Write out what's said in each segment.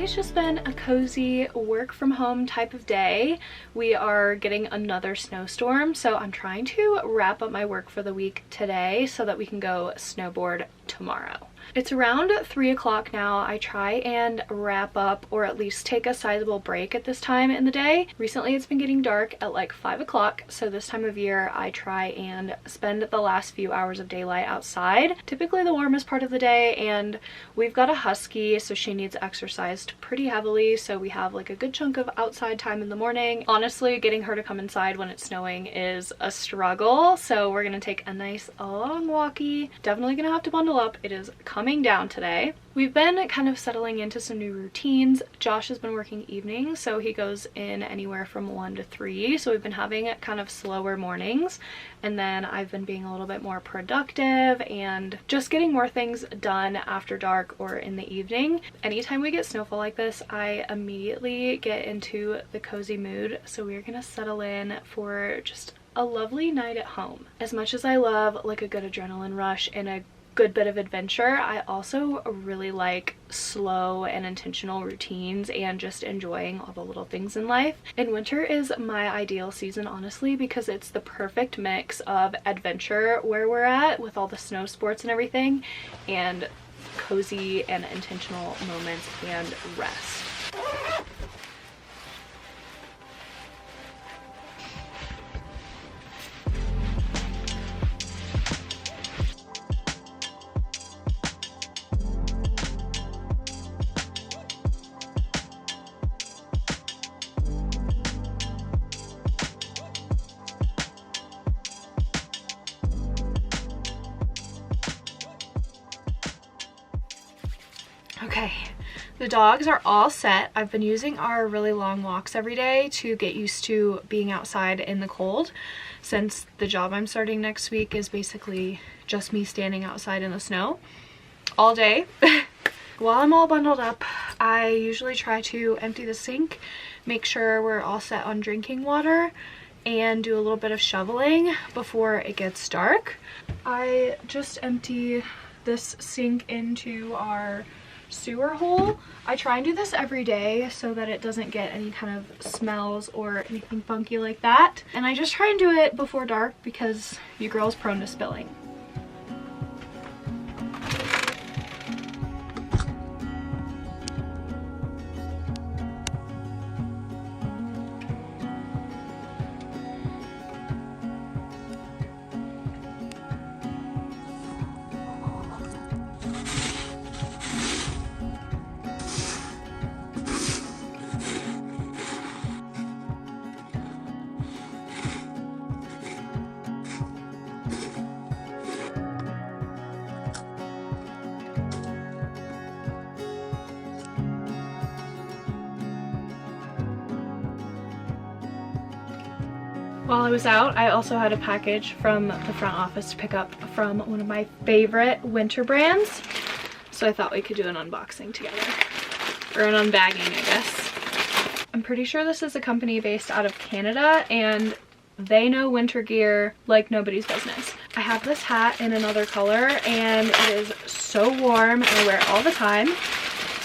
Today's just been a cozy work from home type of day. We are getting another snowstorm, so I'm trying to wrap up my work for the week today so that we can go snowboard tomorrow. It's around 3 o'clock now. I try and wrap up or at least take a sizable break at this time in the day. Recently it's been getting dark at like 5 o'clock, so this time of year I try and spend the last few hours of daylight outside, typically the warmest part of the day, and we've got a husky, so she needs exercised pretty heavily, so we have like a good chunk of outside time in the morning. Honestly, getting her to come inside when it's snowing is a struggle, so we're gonna take a nice long walkie. Definitely gonna have to bundle up. It is coming down today. We've been kind of settling into some new routines. Josh has been working evenings, so he goes in anywhere from 1 to 3, so we've been having kind of slower mornings, and then I've been being a little bit more productive and just getting more things done after dark or in the evening. Anytime we get snowfall like this, I immediately get into the cozy mood, so we're gonna settle in for just a lovely night at home. As much as I love like a good adrenaline rush and a good bit of adventure, I also really like slow and intentional routines and just enjoying all the little things in life. And winter is my ideal season, honestly, because it's the perfect mix of adventure where we're at with all the snow sports and everything, and cozy and intentional moments and rest. Okay, the dogs are all set. I've been using our really long walks every day to get used to being outside in the cold, since the job I'm starting next week is basically just me standing outside in the snow all day. While I'm all bundled up, I usually try to empty the sink, make sure we're all set on drinking water, and do a little bit of shoveling before it gets dark. I just empty this sink into our sewer hole. I try and do this every day so that it doesn't get any kind of smells or anything funky like that. And I just try and do it before dark because you girl's prone to spilling. While I was out, I also had a package from the front office to pick up from one of my favorite winter brands. So I thought we could do an unboxing together. Or an unbagging, I guess. I'm pretty sure this is a company based out of Canada, and they know winter gear like nobody's business. I have this hat in another color, and it is so warm, and I wear it all the time.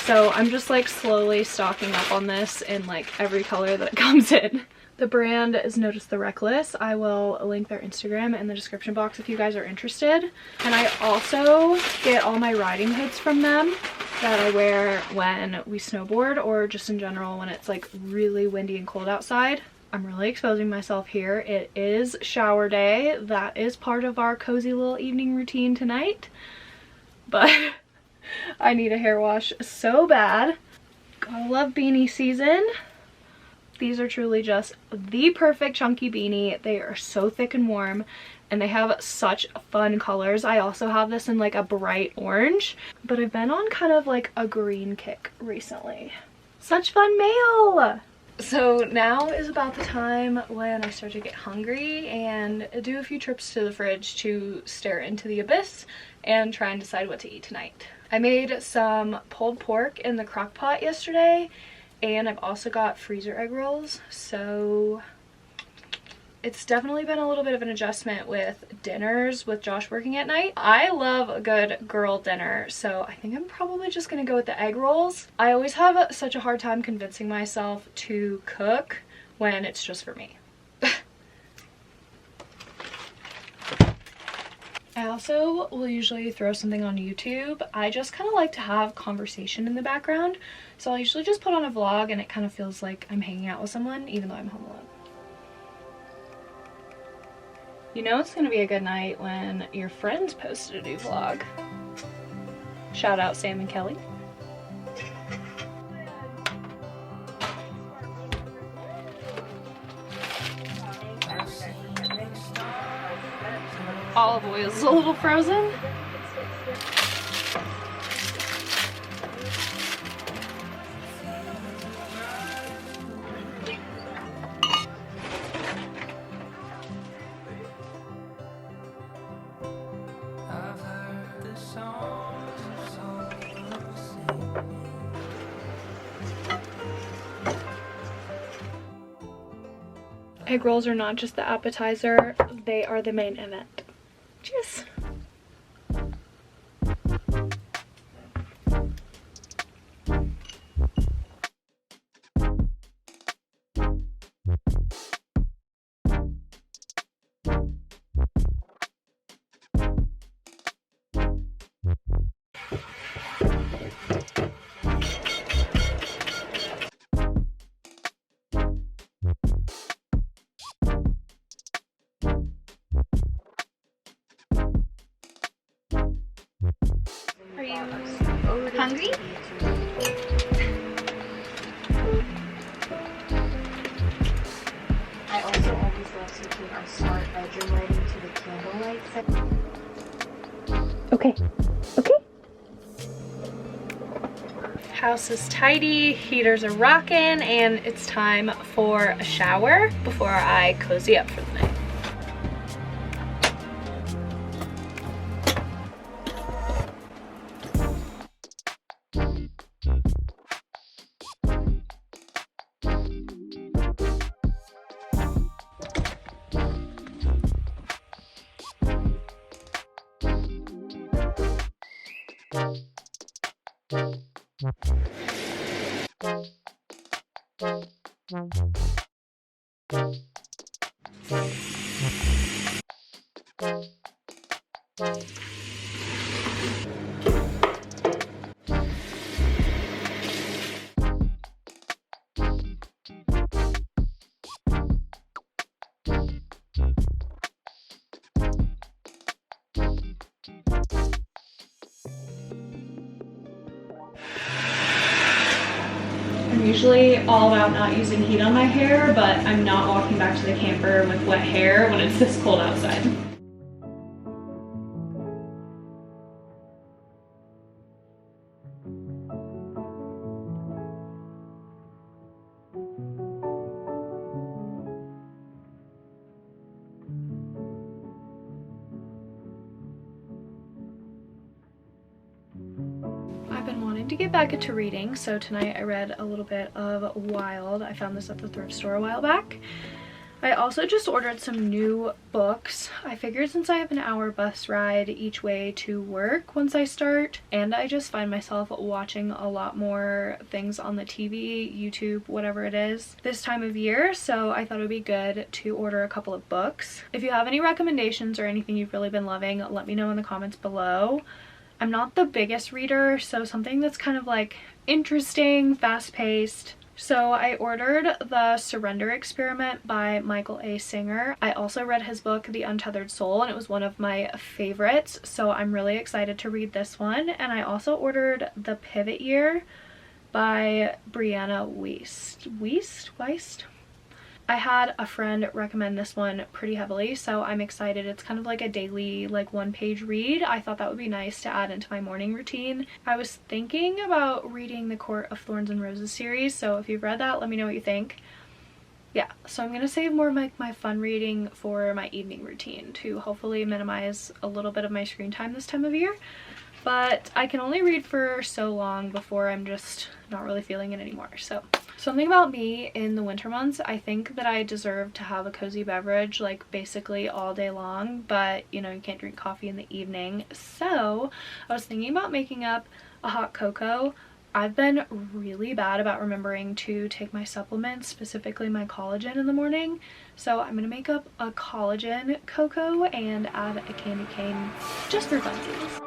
So I'm just like slowly stocking up on this in like every color that it comes in. The brand is Notice the Reckless. I will link their Instagram in the description box if you guys are interested. And I also get all my riding hoods from them that I wear when we snowboard, or just in general when it's like really windy and cold outside. I'm really exposing myself here. It is shower day. That is part of our cozy little evening routine tonight. But I need a hair wash so bad. Gotta love beanie season. These are truly just the perfect chunky beanie. They are so thick and warm, and they have such fun colors. I also have this in like a bright orange, but I've been on kind of like a green kick recently. Such fun mail! So now is about the time when I start to get hungry and do a few trips to the fridge to stare into the abyss and try and decide what to eat tonight. I made some pulled pork in the crock pot yesterday, and I've also got freezer egg rolls, so it's definitely been a little bit of an adjustment with dinners with Josh working at night. I love a good girl dinner, so I think I'm probably just gonna go with the egg rolls. I always have such a hard time convincing myself to cook when it's just for me. I also will usually throw something on YouTube. I just kind of like to have conversation in the background, so I'll usually just put on a vlog and it kind of feels like I'm hanging out with someone even though I'm home alone. You know it's gonna be a good night when your friends posted a new vlog. Shout out Sam and Kelly. Olive oil is a little frozen. Egg rolls are not just the appetizer, they are the main event. Cheers! Are you hungry? I also always love to take our smart bedroom lighting to the candlelight section. Okay. Okay. House is tidy, heaters are rocking, and it's time for a shower before I cozy up for the night. I'm usually all about not using heat on my hair, but I'm not walking back to the camper with wet hair when it's this cold outside. I've been wanting to get back into reading, so tonight I read a little bit of Wild. I found this at the thrift store a while back. I also just ordered some new books. I figured since I have an hour bus ride each way to work once I start, and I just find myself watching a lot more things on the TV, YouTube, whatever it is, this time of year, so I thought it would be good to order a couple of books. If you have any recommendations or anything you've really been loving, let me know in the comments below. I'm not the biggest reader, so something that's kind of like interesting, fast-paced. So I ordered The Surrender Experiment by Michael A. Singer. I also read his book, The Untethered Soul, and it was one of my favorites, so I'm really excited to read this one. And I also ordered The Pivot Year by Brianna Wiest. I had a friend recommend this one pretty heavily, so I'm excited. It's kind of like a daily, like, one-page read. I thought that would be nice to add into my morning routine. I was thinking about reading the Court of Thorns and Roses series, so if you've read that, let me know what you think. Yeah, so I'm gonna save more of my fun reading for my evening routine to hopefully minimize a little bit of my screen time this time of year. But I can only read for so long before I'm just not really feeling it anymore. So Something about me in the winter months, I think that I deserve to have a cozy beverage like basically all day long, but you know, you can't drink coffee in the evening. So I was thinking about making up a hot cocoa. I've been really bad about remembering to take my supplements, specifically my collagen, in the morning. So I'm gonna make up a collagen cocoa and add a candy cane just for funsies.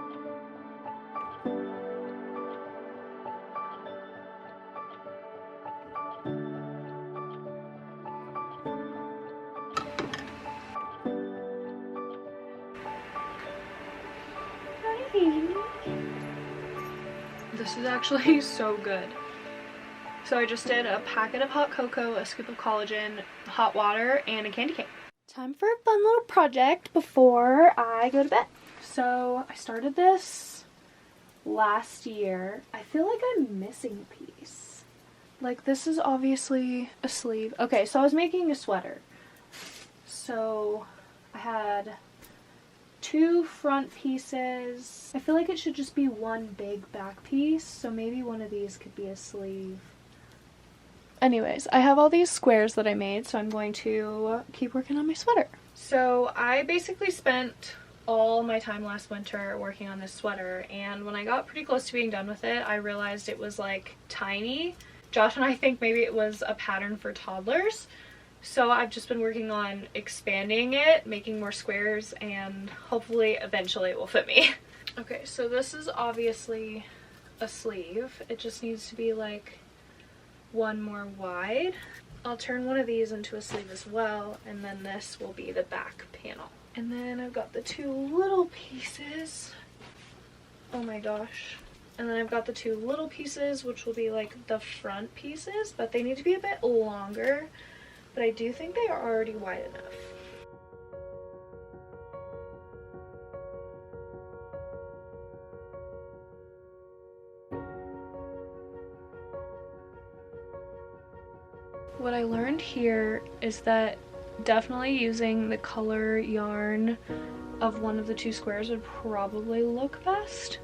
This is actually so good. So I just did a packet of hot cocoa, a scoop of collagen, hot water, and a candy cane. Time for a fun little project before I go to bed. So I started this last year. I feel like I'm missing a piece. Like, this is obviously a sleeve. Okay, so I was making a sweater. So I had 2 front pieces. I feel like it should just be one big back piece, so maybe one of these could be a sleeve. Anyways, I have all these squares that I made, so I'm going to keep working on my sweater. So I basically spent all my time last winter working on this sweater, and when I got pretty close to being done with it, I realized it was like tiny. Josh and I think maybe it was a pattern for toddlers. So I've just been working on expanding it, making more squares, and hopefully eventually it will fit me. Okay, so this is obviously a sleeve. It just needs to be like one more wide. I'll turn one of these into a sleeve as well, and then this will be the back panel. And then I've got the 2 little pieces. Oh my gosh. And then I've got the 2 little pieces, which will be like the front pieces, but they need to be a bit longer. But I do think they are already wide enough. What I learned here is that definitely using the color yarn of one of the 2 squares would probably look best.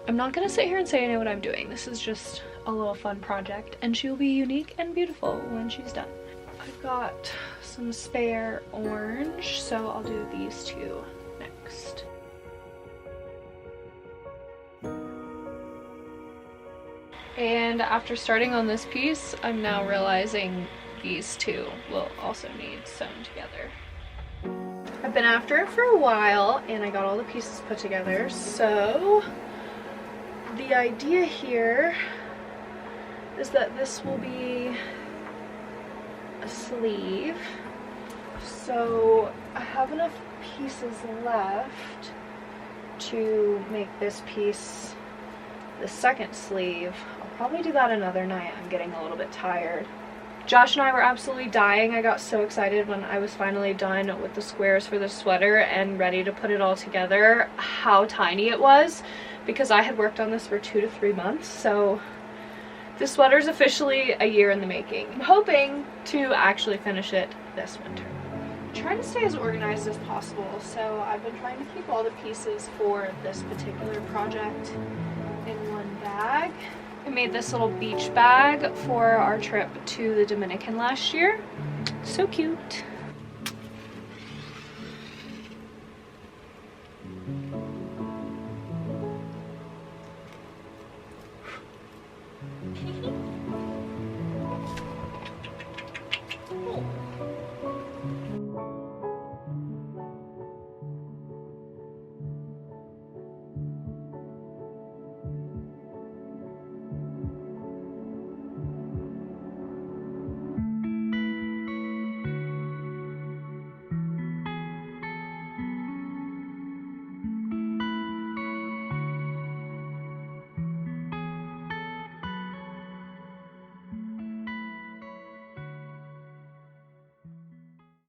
I'm not gonna sit here and say I know what I'm doing. This is just a little fun project, and she will be unique and beautiful when she's done. I've got some spare orange, so I'll do these 2 next. And after starting on this piece, I'm now realizing these 2 will also need sewn together. I've been after it for a while, and I got all the pieces put together, so the idea here is that this will be a sleeve. So I have enough pieces left to make this piece the second sleeve. I'll probably do that another night. I'm getting a little bit tired. Josh and I were absolutely dying. I got so excited when I was finally done with the squares for the sweater and ready to put it all together, how tiny it was, because I had worked on this for 2 to 3 months. So this sweater is officially a year in the making. I'm hoping to actually finish it this winter. I'm trying to stay as organized as possible, so I've been trying to keep all the pieces for this particular project in one bag. I made this little beach bag for our trip to the Dominican last year. So cute.